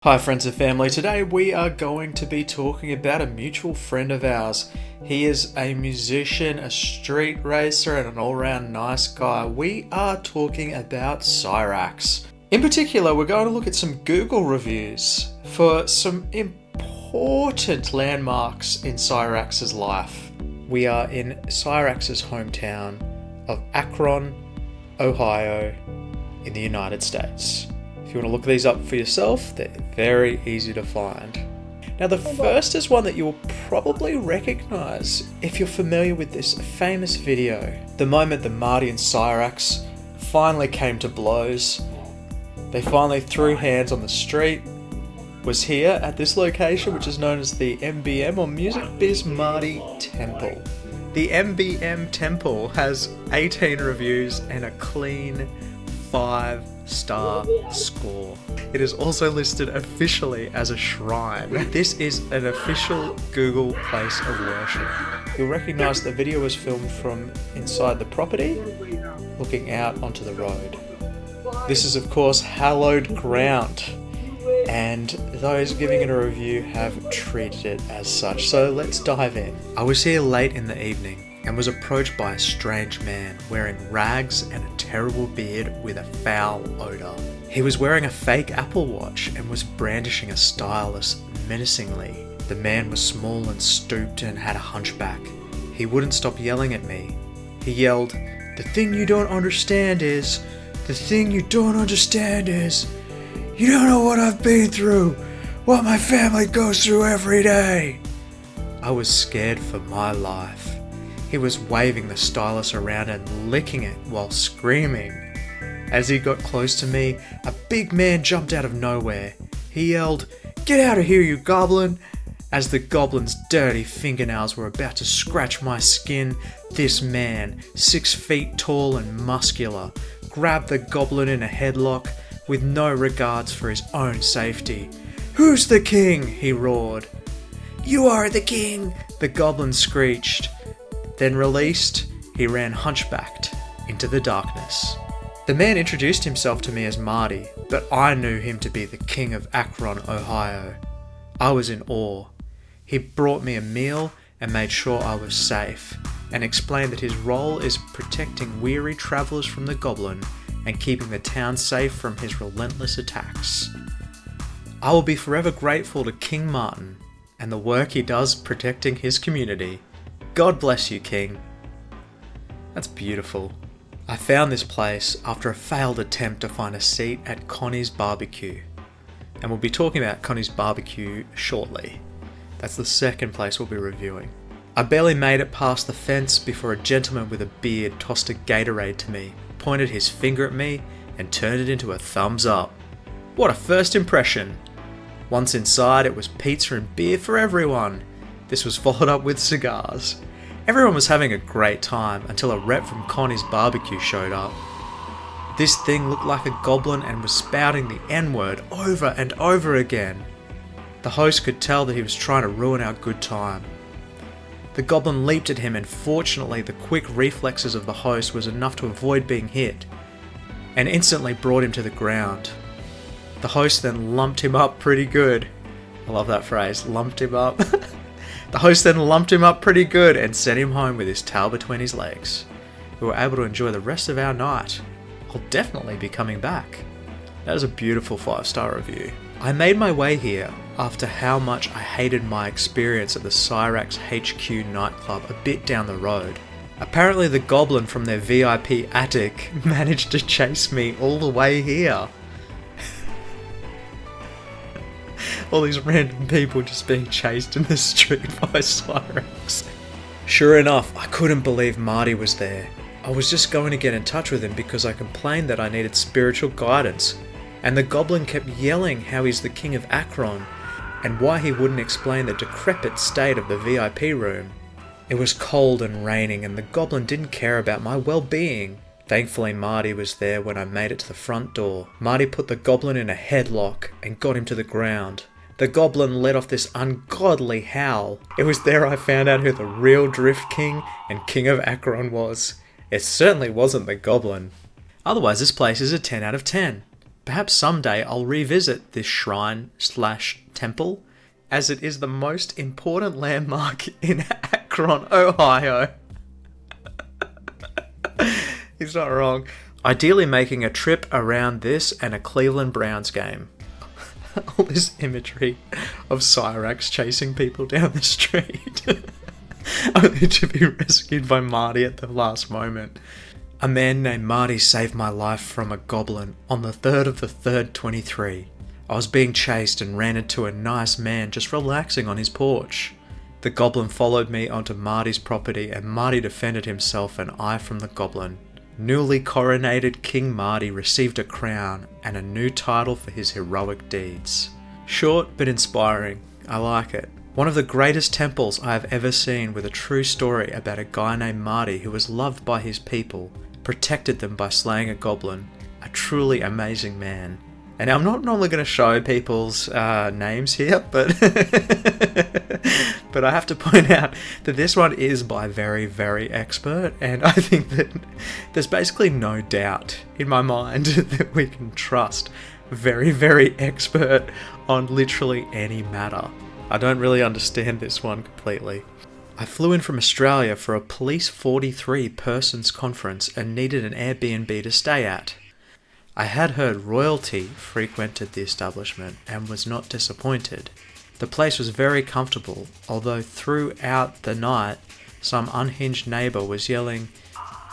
Hi friends and family, today we are going to be talking about a mutual friend of ours. He is a musician, a street racer, and an all-round nice guy. We are talking about Cyraxx. In particular, we're going to look at some Google reviews for some important landmarks in Cyraxx's life. We are in Cyraxx's hometown of Akron, Ohio, in the United States. If you want to look these up for yourself, they're very easy to find. Now the first is one that you'll probably recognize if you're familiar with this famous video. The moment that Marty and Cyraxx finally came to blows, they finally threw hands on the street, was here at this location which is known as the MBM or Biz Marty Temple. The MBM Temple has 18 reviews and a clean 5-star score. It is also listed officially as a shrine. This is an official Google place of worship. You'll recognise the video was filmed from inside the property, looking out onto the road. This is of course hallowed ground, and those giving it a review have treated it as such. So let's dive in. I was here late in the evening and was approached by a strange man wearing rags and a terrible beard with a foul odour. He was wearing a fake Apple Watch and was brandishing a stylus menacingly. The man was small and stooped and had a hunchback. He wouldn't stop yelling at me. He yelled, "The thing you don't understand is, you don't know what I've been through, what my family goes through every day." I was scared for my life. He was waving the stylus around and licking it while screaming. As he got close to me, a big man jumped out of nowhere. He yelled, "Get out of here, you goblin!" As the goblin's dirty fingernails were about to scratch my skin, this man, 6 feet tall and muscular, grabbed the goblin in a headlock with no regards for his own safety. "Who's the king?" he roared. "You are the king," the goblin screeched. Then released, he ran hunchbacked into the darkness. The man introduced himself to me as Marty, but I knew him to be the king of Akron, Ohio. I was in awe. He brought me a meal and made sure I was safe, and explained that his role is protecting weary travellers from the goblin and keeping the town safe from his relentless attacks. I will be forever grateful to King Martin and the work he does protecting his community. God bless you, King. That's beautiful. I found this place after a failed attempt to find a seat at Connie's Barbecue. And we'll be talking about Connie's Barbecue shortly. That's the second place we'll be reviewing. I barely made it past the fence before a gentleman with a beard tossed a Gatorade to me, pointed his finger at me, and turned it into a thumbs up. What a first impression! Once inside, it was pizza and beer for everyone. This was followed up with cigars. Everyone was having a great time until a rep from Connie's Barbecue showed up. This thing looked like a goblin and was spouting the N-word over and over again. The host could tell that he was trying to ruin our good time. The goblin leaped at him, and fortunately the quick reflexes of the host was enough to avoid being hit, and instantly brought him to the ground. The host then lumped him up pretty good. I love that phrase, lumped him up. The host then lumped him up pretty good and sent him home with his tail between his legs. We were able to enjoy the rest of our night. I'll definitely be coming back. That is a beautiful 5-star review. I made my way here after how much I hated my experience at the Cyraxx HQ nightclub a bit down the road. Apparently the goblin from their VIP attic managed to chase me all the way here. All these random people just being chased in the street by Cyraxx. Sure enough, I couldn't believe Marty was there. I was just going to get in touch with him because I complained that I needed spiritual guidance, and the goblin kept yelling how he's the king of Akron, and why he wouldn't explain the decrepit state of the VIP room. It was cold and raining, and the goblin didn't care about my well-being. Thankfully, Marty was there when I made it to the front door. Marty put the goblin in a headlock and got him to the ground. The goblin let off this ungodly howl. It was there I found out who the real Drift King and King of Akron was. It certainly wasn't the goblin. Otherwise, this place is a 10 out of 10. Perhaps someday I'll revisit this shrine/temple, as it is the most important landmark in Akron, Ohio. He's not wrong. Ideally making a trip around this and a Cleveland Browns game. All this imagery of Cyrax chasing people down the street, only to be rescued by Marty at the last moment. A man named Marty saved my life from a goblin on the 3rd of the 3rd, 23. I was being chased and ran into a nice man just relaxing on his porch. The goblin followed me onto Marty's property and Marty defended himself and I from the goblin. Newly coronated King Marty received a crown and a new title for his heroic deeds. Short but inspiring. I like it. One of the greatest temples I have ever seen, with a true story about a guy named Marty who was loved by his people, protected them by slaying a goblin. A truly amazing man. And I'm not normally going to show people's names here, but but I have to point out that this one is by very, very expert, and I think that there's basically no doubt in my mind that we can trust very, very expert on literally any matter. I don't really understand this one completely. I flew in from Australia for a Police 43 persons conference and needed an Airbnb to stay at. I had heard royalty frequented the establishment and was not disappointed. The place was very comfortable, although throughout the night some unhinged neighbour was yelling,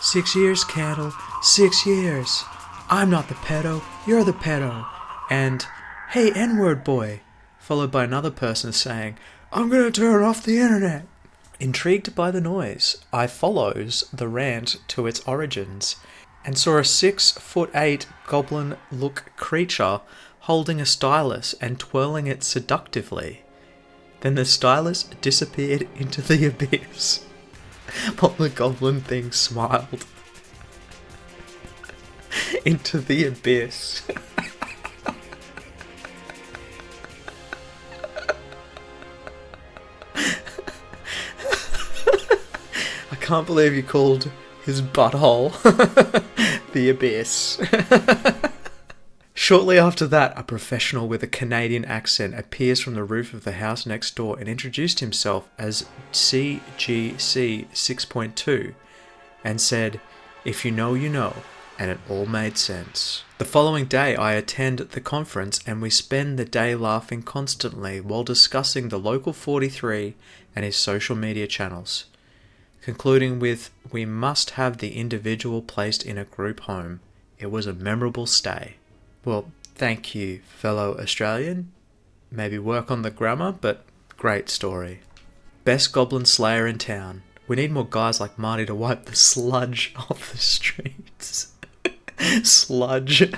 6 years, Candle, 6 years. I'm not the pedo, you're the pedo. And, hey N-word boy, followed by another person saying, I'm gonna turn off the internet. Intrigued by the noise, I follows the rant to its origins and saw a 6'8" goblin-look creature holding a stylus and twirling it seductively. Then the stylus disappeared into the abyss, while the goblin thing smiled. Into the abyss. I can't believe you called his butthole the abyss. Shortly after that, a professional with a Canadian accent appears from the roof of the house next door and introduced himself as CGC 6.2 and said, if you know, you know, and it all made sense. The following day, I attend the conference and we spend the day laughing constantly while discussing the local 43 and his social media channels, concluding with, we must have the individual placed in a group home. It was a memorable stay. Well, thank you, fellow Australian. Maybe work on the grammar, but great story. Best goblin slayer in town. We need more guys like Marty to wipe the sludge off the streets. Sludge.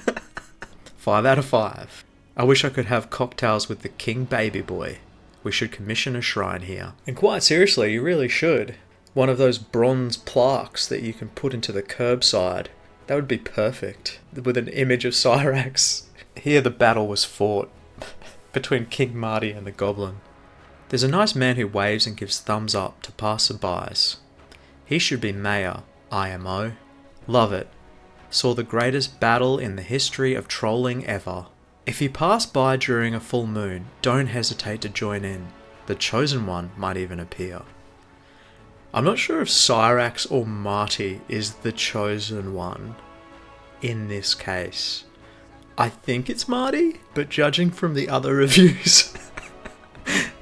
5 out of 5. I wish I could have cocktails with the King Baby Boy. We should commission a shrine here. And quite seriously, you really should. One of those bronze plaques that you can put into the curbside. That would be perfect. With an image of Cyrax. Here the battle was fought between King Marty and the goblin. There's a nice man who waves and gives thumbs up to passerbys. He should be mayor, IMO. Love it. Saw the greatest battle in the history of trolling ever. If you pass by during a full moon, don't hesitate to join in. The chosen one might even appear. I'm not sure if Cyrax or Marty is the chosen one in this case. I think it's Marty, but judging from the other reviews,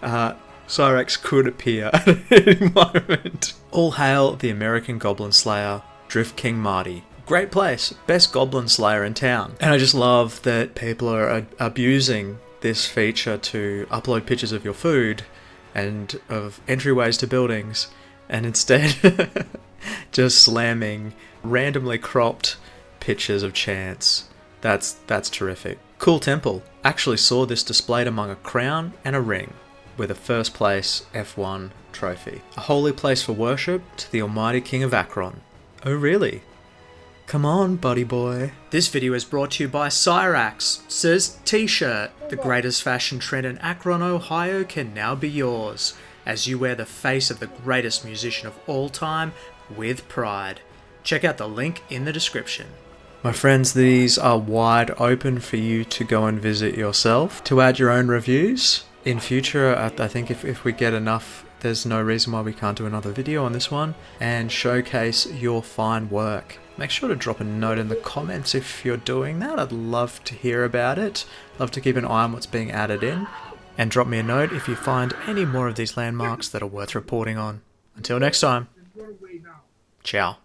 Cyrax could appear at any moment. All hail the American Goblin Slayer, Drift King Marty. Great place, best Goblin Slayer in town. And I just love that people are abusing this feature to upload pictures of your food and of entryways to buildings, and instead just slamming randomly cropped pictures of Chance. That's terrific. Cool temple. Actually saw this displayed among a crown and a ring with a first place F1 trophy. A holy place for worship to the almighty King of Akron. Oh really? Come on, buddy boy. This video is brought to you by Cyraxx's t-shirt. The greatest fashion trend in Akron, Ohio can now be yours, as you wear the face of the greatest musician of all time with pride. Check out the link in the description. My friends, these are wide open for you to go and visit yourself, to add your own reviews. In future, I think if we get enough, there's no reason why we can't do another video on this one and showcase your fine work. Make sure to drop a note in the comments if you're doing that. I'd love to hear about it. Love to keep an eye on what's being added in. And drop me a note if you find any more of these landmarks that are worth reporting on. Until next time, ciao.